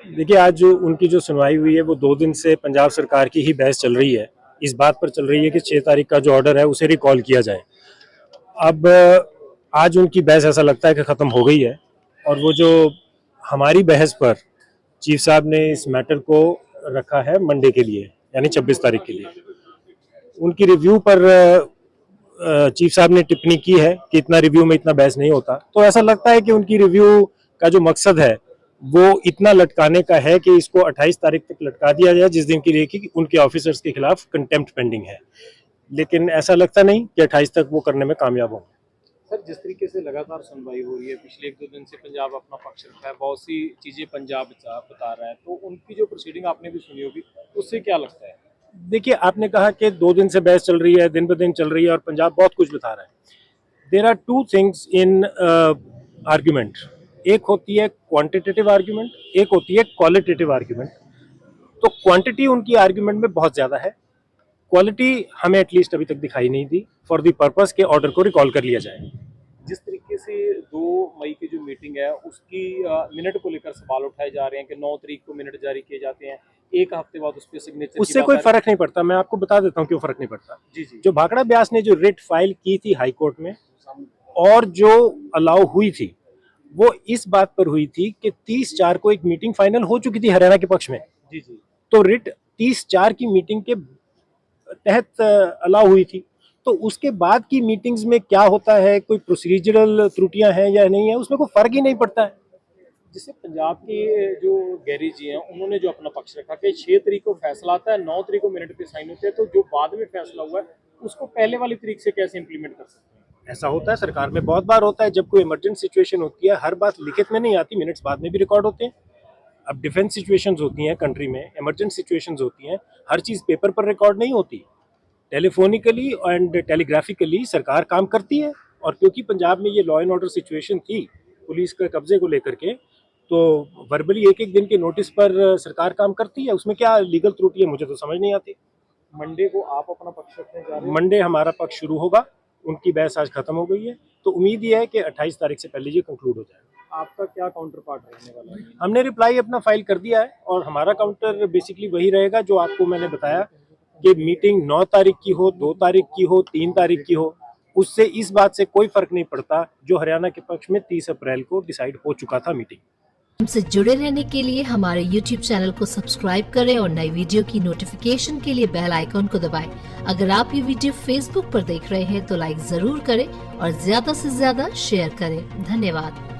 देखिए, आज जो उनकी जो सुनवाई हुई है वो 2 दिन से पंजाब सरकार की ही बहस चल रही है। इस बात पर चल रही है कि 6 तारीख का जो ऑर्डर है उसे रिकॉल किया जाए। अब आज उनकी बहस ऐसा लगता है कि ख़त्म हो गई है और वो जो हमारी बहस पर चीफ साहब ने इस मैटर को रखा है मंडे के लिए, यानी 26 तारीख के लिए। उनकी रिव्यू पर चीफ साहब ने टिप्पणी की है कि इतना रिव्यू में इतना बहस नहीं होता, तो ऐसा लगता है कि उनकी रिव्यू का जो मकसद है वो इतना लटकाने का है कि इसको 28 तारीख तक लटका दिया जाए, जिस दिन की रेखी कि उनके ऑफिसर्स के खिलाफ कंटेम्प्ट पेंडिंग है। लेकिन ऐसा लगता नहीं कि 28 तक वो करने में कामयाब होंगे। सर, जिस तरीके से लगातार सुनवाई हो रही है, पिछले 1-2 दिन से पंजाब अपना पक्ष रखा है, बहुत सी चीज़ें पंजाब बता रहा है, तो उनकी जो प्रोसीडिंग आपने भी सुनी होगी, उससे क्या लगता है? देखिए, आपने कहा कि 2 दिन से बहस चल रही है, दिन ब दिन चल रही है और पंजाब बहुत कुछ बता रहा है। There are two things in argument. एक होती है क्वांटिटेटिव आर्ग्यूमेंट, एक होती है क्वालिटेटिव आर्ग्यूमेंट। तो क्वांटिटी उनकी आर्ग्यूमेंट में बहुत ज़्यादा है, क्वालिटी हमें एटलीस्ट अभी तक दिखाई नहीं दी फॉर द पर्पस के ऑर्डर को रिकॉल कर लिया जाए। जिस तरीके से 2 मई की जो मीटिंग है, उसकी मिनट को लेकर सवाल उठाए जा रहे हैं कि 9 तारीख को मिनट जारी किए जाते हैं, 1 हफ्ते बाद उस पर सिग्नेचर उससे कोई फर्क नहीं पड़ता। मैं आपको बता देता हूँ क्यों फर्क नहीं पड़ता। जी जी। जो भाखड़ा ब्यास ने जो रिट फाइल की थी हाई कोर्ट में और जो अलाउ हुई थी, वो इस बात पर हुई थी कि 30/4 को एक मीटिंग फाइनल हो चुकी थी हरियाणा के पक्ष में। जी जी। तो रिट 30/4 की मीटिंग के तहत अलाउ हुई थी। तो उसके बाद की मीटिंग्स में क्या होता है, कोई प्रोसीजरल त्रुटियां हैं या नहीं है, उसमें कोई फर्क ही नहीं पड़ता है। जिससे पंजाब के जो गैरी जी हैं, उन्होंने जो अपना पक्ष रखा कि 6 तारीख को फैसला आता है, 9 तारीख को मिनट पे साइन होते हैं, तो जो बाद में फैसला हुआ है उसको पहले वाली तारीख से कैसे इंप्लीमेंट कर सकते हैं? ऐसा होता है, सरकार में बहुत बार होता है। जब कोई इमरजेंट सिचुएशन होती है, हर बात लिखित में नहीं आती, मिनट्स बाद में भी रिकॉर्ड होते हैं। अब डिफेंस सिचुएशंस होती हैं कंट्री में, इमरजेंट सिचुएशंस होती हैं, हर चीज़ पेपर पर रिकॉर्ड नहीं होती। टेलीफोनिकली एंड टेलीग्राफिकली सरकार काम करती है। और क्योंकि पंजाब में ये लॉ एंड ऑर्डर सिचुएशन थी पुलिस के कब्जे को लेकर के, तो वर्बली एक दिन के नोटिस पर सरकार काम करती है। उसमें क्या लीगल त्रुटि है, मुझे तो समझ नहीं आती। मंडे को आप अपना पक्ष रखने जा रहे हैं? मंडे हमारा पक्ष शुरू होगा। उनकी बहस आज खत्म हो गई है, तो उम्मीद ये है कि 28 तारीख से पहले ये कंक्लूड हो जाए। आपका क्या काउंटर पार्ट रहने वाला है? हमने रिप्लाई अपना फाइल कर दिया है और हमारा काउंटर बेसिकली वही रहेगा जो आपको मैंने बताया कि मीटिंग 9 तारीख की हो, 2 तारीख की हो, 3 तारीख की हो, उससे इस बात से कोई फर्क नहीं पड़ता जो हरियाणा के पक्ष में 30 अप्रैल को डिसाइड हो चुका था मीटिंग। हमसे जुड़े रहने के लिए हमारे YouTube चैनल को सब्सक्राइब करें और नई वीडियो की नोटिफिकेशन के लिए बेल आइकॉन को दबाएं। अगर आप ये वीडियो Facebook पर देख रहे हैं तो लाइक जरूर करें और ज्यादा से ज्यादा शेयर करें। धन्यवाद।